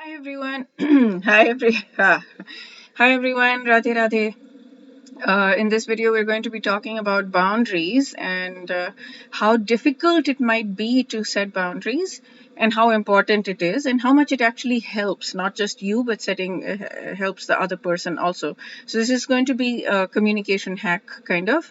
Hi everyone. Hi everyone. Radhe Radhe. In this video, we're going to be talking about boundaries and how difficult it might be to set boundaries, and how important it is, and how much it actually helps not just you, but setting helps the other person also. So this is going to be a communication hack kind of,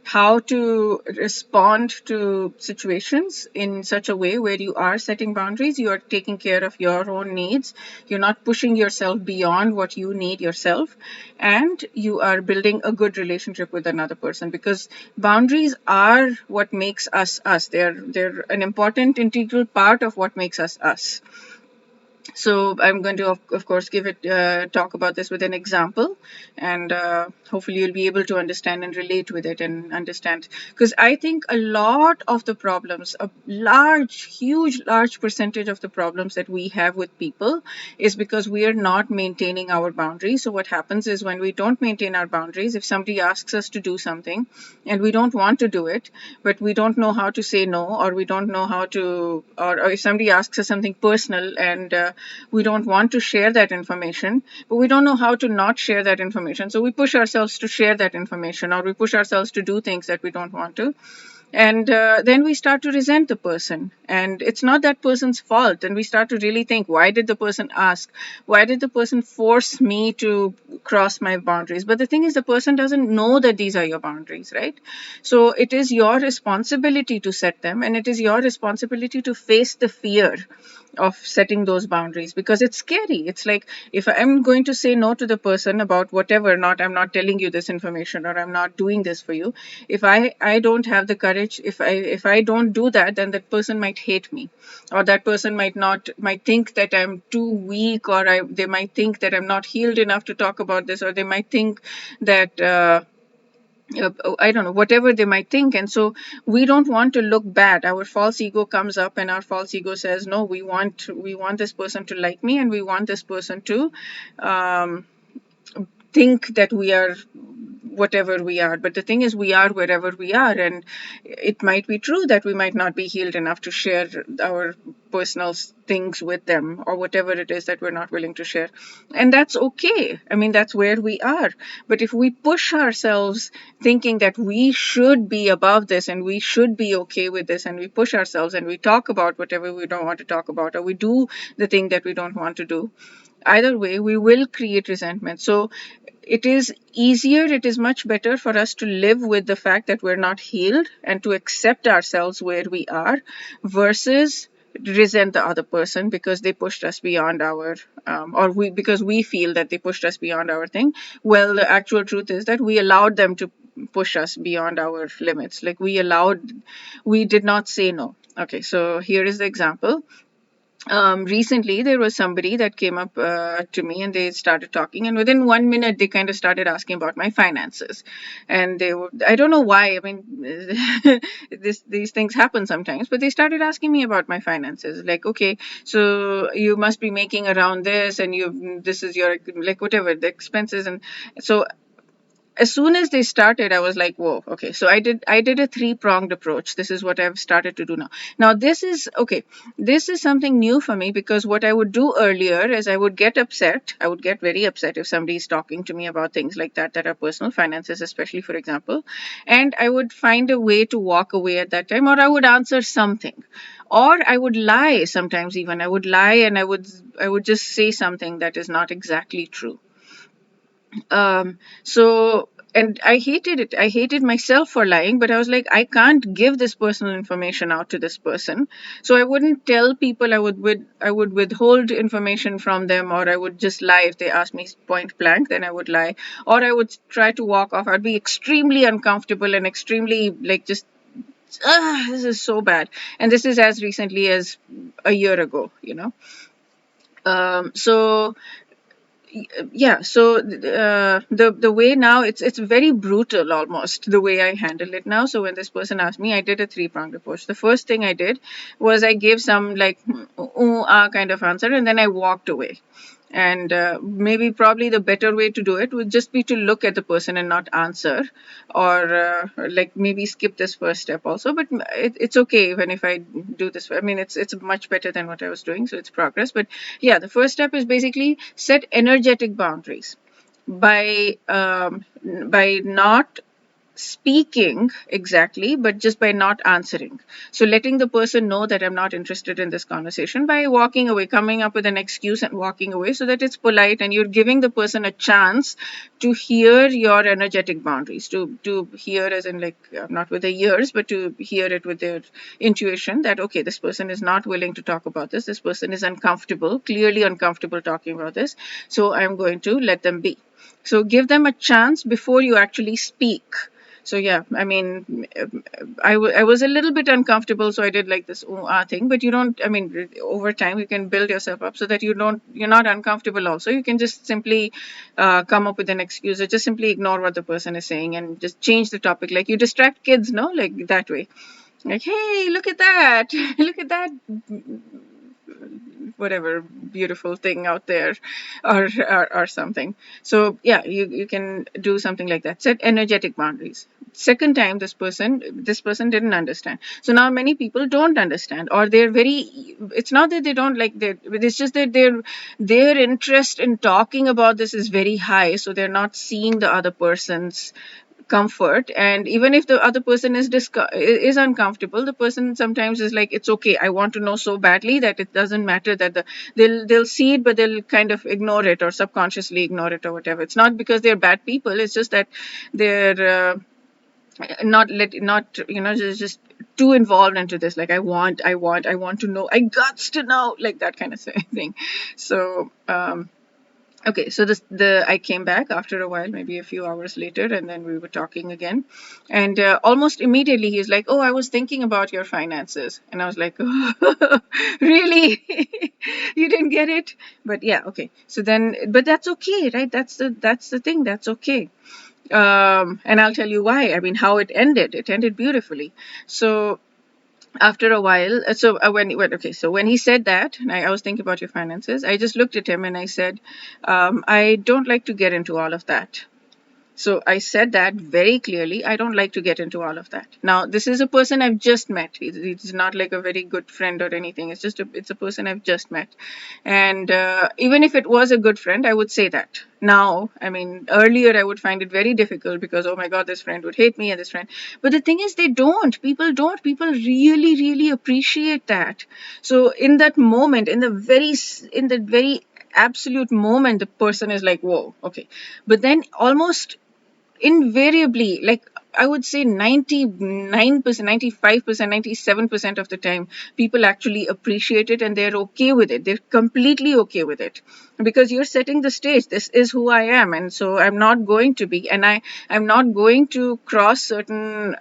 how to respond to situations in such a way where you are setting boundaries, you are taking care of your own needs, you're not pushing yourself beyond what you need yourself, and you are building a good relationship with another person, because boundaries are what makes us us. They're an important integral part of what makes us us. So I'm going to, of course, give it talk about this with an example, and hopefully you'll be able to understand and relate with it and understand. Because I think a lot of the problems, a large percentage of the problems that we have with people is because we are not maintaining our boundaries. So what happens is, when we don't maintain our boundaries, if somebody asks us to do something and we don't want to do it, but we don't know how to say no, or we don't know how to, or if somebody asks us something personal and we don't want to share that information, but we don't know how to not share that information. So we push ourselves to share that information, or we push ourselves to do things that we don't want to. And then we start to resent the person, and it's not that person's fault. And we start to really think, why did the person ask? Why did the person force me to cross my boundaries? But the thing is, the person doesn't know that these are your boundaries, right? So it is your responsibility to set them, and it is your responsibility to face the fear of setting those boundaries, because it's scary. It's like, if I'm going to say no to the person about whatever, not I'm not telling you this information, or I'm not doing this for you, if I don't have the courage, if I don't do that, then that person might hate me, or that person might think that I'm too weak, or they might think that I'm not healed enough to talk about this, or they might think that I don't know, whatever they might think. And so we don't want to look bad. Our false ego comes up, and our false ego says, no, we want this person to like me, and we want this person to um, think that we are whatever we are. But the thing is, we are wherever we are, and it might be true that we might not be healed enough to share our personal things with them, or whatever it is that we're not willing to share. And that's okay. I mean, that's where we are. But if we push ourselves thinking that we should be above this, and we should be okay with this, and we push ourselves and we talk about whatever we don't want to talk about, or we do the thing that we don't want to do, either way we will create resentment. So it is easier, it is much better for us to live with the fact that we're not healed, and to accept ourselves where we are, versus resent the other person because they pushed us beyond our or we because we feel that they pushed us beyond our thing. Well, the actual truth is that we allowed them to push us beyond our limits. Like, we did not say no. Okay, so here is the example. Recently there was somebody that came up to me, and they started talking, and within 1 minute they kind of started asking about my finances. And I don't know why. I mean, these things happen sometimes, but they started asking me about my finances, like, okay, so you must be making around this, and this is your, like, whatever the expenses. And so as soon as they started, I was like, whoa, okay. So I did a three-pronged approach. This is what I've started to do now. Now, this is okay. This is something new for me, because what I would do earlier is I would get upset. I would get very upset if somebody is talking to me about things like that are personal finances, especially, for example. And I would find a way to walk away at that time, or I would answer something, or I would lie. Sometimes even I would lie, and I would just say something that is not exactly true. So, and I hated it. I hated myself for lying, but I was like, I can't give this personal information out to this person. So I wouldn't tell people. I would withhold information from them, or I would just lie. If they asked me point blank, then I would lie, or I would try to walk off. I'd be extremely uncomfortable and extremely, like, just, this is so bad. And this is as recently as a year ago. So yeah, so the way now, it's very brutal, almost, the way I handle it now. So when this person asked me, I did a three-pronged approach. The first thing I did was I gave some, like, kind of answer, and then I walked away. And maybe probably the better way to do it would just be to look at the person and not answer, or like maybe skip this first step also. But it's okay even if I do this. I mean, it's much better than what I was doing, so it's progress. But yeah, the first step is basically set energetic boundaries by not speaking exactly, but just by not answering. So letting the person know that I'm not interested in this conversation by walking away, coming up with an excuse and walking away, so that it's polite and you're giving the person a chance to hear your energetic boundaries, to hear as in like not with their ears, but to hear it with their intuition that okay, this person is not willing to talk about this. This person is uncomfortable, clearly uncomfortable talking about this. So I'm going to let them be. So give them a chance before you actually speak. So yeah, I mean, I was a little bit uncomfortable, so I did like this thing. But you don't. I mean, over time you can build yourself up so that you're not uncomfortable. Also, you can just simply come up with an excuse or just simply ignore what the person is saying and just change the topic. Like you distract kids, no, like that way. Like, hey, look at that! Look at that! Whatever beautiful thing out there, or something. So yeah, you can do something like that. Set energetic boundaries. Second time, this person didn't understand. So now many people don't understand, or they're very. It's not that they don't like their. It's just that their interest in talking about this is very high, so they're not seeing the other person's comfort. And even if the other person is uncomfortable, the person sometimes is like, it's okay, I want to know so badly that it doesn't matter that they'll see it, but they'll kind of ignore it or subconsciously ignore it or whatever. It's not because they're bad people, it's just that they're not just too involved into this. Like, I want to know, I guts to know, like that kind of thing. So okay, so I came back after a while, maybe a few hours later, and then we were talking again. And almost immediately he's like, "Oh, I was thinking about your finances," and I was like, oh, "Really? You didn't get it?" But yeah, okay. So then, but that's okay, right? That's the thing. That's okay. And I'll tell you why. I mean, how it ended. It ended beautifully. So after a while, when he said that, and I was thinking about your finances, I just looked at him and I said, I don't like to get into all of that. So I said that very clearly. I don't like to get into all of that. Now, this is a person I've just met. He's not like a very good friend or anything. It's a person I've just met. And even if it was a good friend, I would say that. Now, I mean, earlier I would find it very difficult because, oh my God, this friend would hate me and this friend. But the thing is, they don't. People don't. People really, really appreciate that. So in that moment, in the very absolute moment, the person is like, whoa, okay. But then almost invariably, like I would say 99%, 95%, 97% of the time, people actually appreciate it and they're okay with it. They're completely okay with it because you're setting the stage. This is who I am. And so I'm not going to be, and I'm not going to cross certain,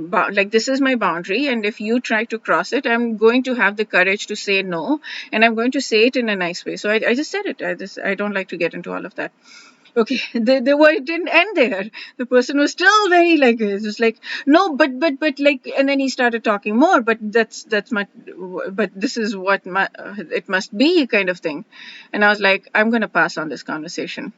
like this is my boundary. And if you try to cross it, I'm going to have the courage to say no. And I'm going to say it in a nice way. So I just said it. I don't like to get into all of that. Okay, the word didn't end there. The person was still very like, it's just like, no, but like, and then he started talking more. But that's my, but this is what it must be, kind of thing. And I was like, I'm gonna pass on this conversation.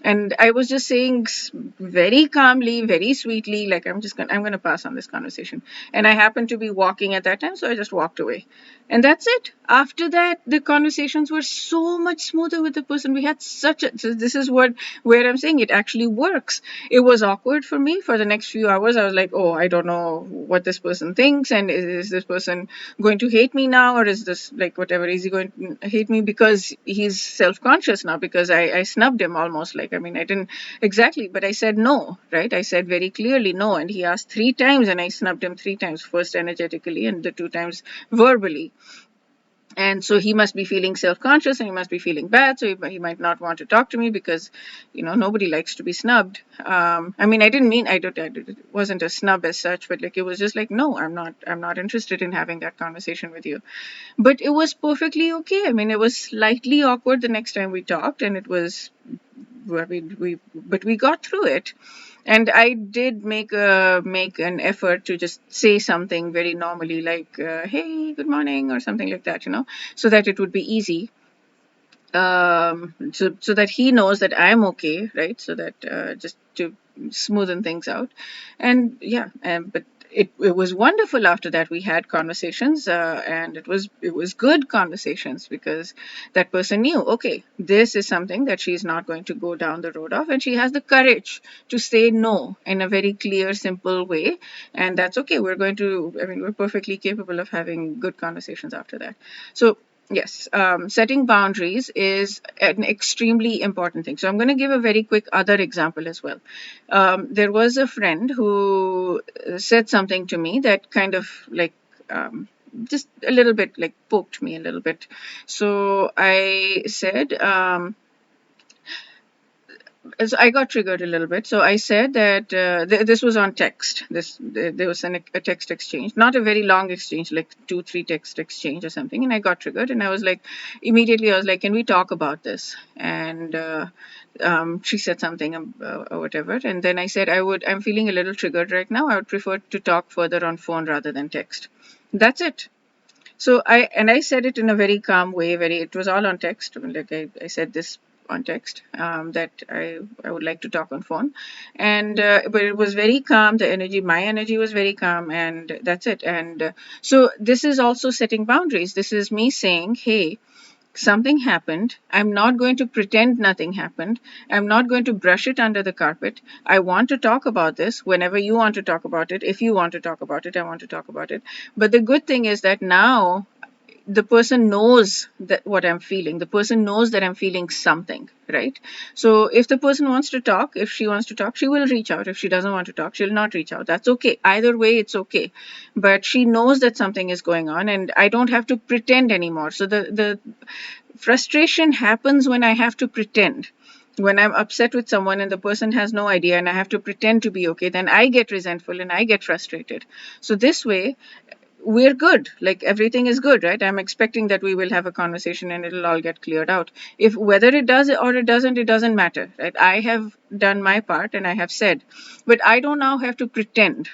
And I was just saying very calmly, very sweetly, like I'm gonna pass on this conversation. And I happened to be walking at that time, so I just walked away. And that's it. After that, the conversations were so much smoother with the person. We had such a, so this is where I'm saying it actually works. It was awkward for me for the next few hours. I was like, oh, I don't know what this person thinks, and is this person going to hate me now, or is this like whatever? Is he going to hate me because he's self-conscious now because I snubbed him almost? Like, I mean, I didn't exactly, but I said no, right? I said very clearly no, and he asked three times, and I snubbed him three times. First energetically, and the two times verbally. And so he must be feeling self-conscious and he must be feeling bad, so he might not want to talk to me because nobody likes to be snubbed. I mean, I didn't mean, it wasn't a snub as such, but like it was just like, no, I'm not interested in having that conversation with you. But it was perfectly okay. I mean, it was slightly awkward the next time we talked, and it was, I mean, but we got through it. And I did make an effort to just say something very normally, like, hey, good morning, or something like that, so that it would be easy. so that he knows that I'm okay, right? So that just to smoothen things out. And yeah, but it was wonderful. After that we had conversations, and it was good conversations, because that person knew, okay, this is something that she's not going to go down the road of, and she has the courage to say no in a very clear, simple way. And that's okay. We're perfectly capable of having good conversations after that. So yes, setting boundaries is an extremely important thing. So I'm going to give a very quick other example as well. There was a friend who said something to me that kind of like, just a little bit like poked me a little bit. So I said, so I got triggered a little bit. So I said that this was on text. There was a text exchange, not a very long exchange, like 2-3 text exchange or something. And I got triggered, and I was like, immediately I was like, "Can we talk about this?" And she said something, or whatever, and then I said, I'm feeling a little triggered right now. I would prefer to talk further on phone rather than text. That's it. So I said it in a very calm way. It was all on text. Like I said this on text, that I would like to talk on phone, and but it was very calm. My energy was very calm, and that's it. And so this is also setting boundaries. This is me saying, hey, something happened. I'm not going to pretend nothing happened. I'm not going to brush it under the carpet. I want to talk about this whenever you want to talk about it. If you want to talk about it, I want to talk about it. But the good thing is that now the person knows that what I'm feeling. The person knows that I'm feeling something, right? So if the person wants to talk, if she wants to talk, she will reach out. If she doesn't want to talk, she'll not reach out. That's okay. Either way, it's okay. But she knows that something is going on, and I don't have to pretend anymore. So the frustration happens when I have to pretend. When I'm upset with someone and the person has no idea and I have to pretend to be okay, then I get resentful and I get frustrated. So this way, we're good. Like everything is good, right? I'm expecting that we will have a conversation and it'll all get cleared out. If whether it does or it doesn't matter, right? I have done my part and I have said, but I don't now have to pretend.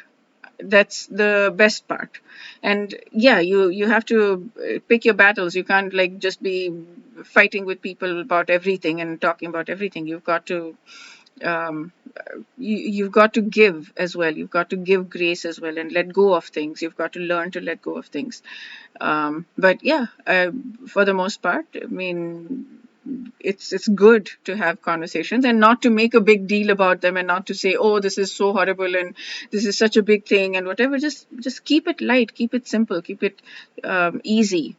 That's the best part. And yeah, you have to pick your battles. You can't like just be fighting with people about everything and talking about everything. Um, you've got to give as well. You've got to give grace as well and let go of things. You've got to learn to let go of things. But yeah, for the most part, I mean, it's good to have conversations and not to make a big deal about them, and not to say, oh, this is so horrible and this is such a big thing and whatever. Just keep it light, keep it simple, keep it easy,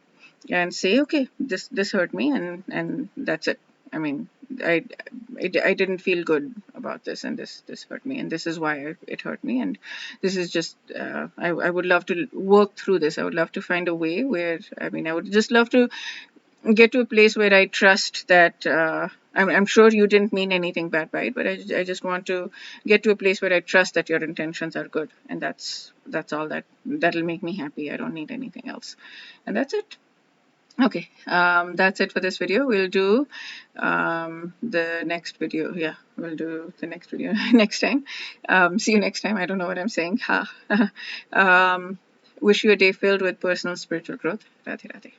and say, okay, this hurt me, and that's it. I mean, I, I didn't feel good about this, and this hurt me, and this is why it hurt me, and this is just I would love to work through this. I would love to find a way where, I mean, I would just love to get to a place where I trust that I'm sure you didn't mean anything bad by it, but I just want to get to a place where I trust that your intentions are good, and that's all that'll make me happy. I don't need anything else, and that's it. Okay, that's it for this video. We'll do the next video. Yeah, we'll do the next video next time. See you next time. I don't know what I'm saying. Ha. Wish you a day filled with personal spiritual growth. Radhe Radhe.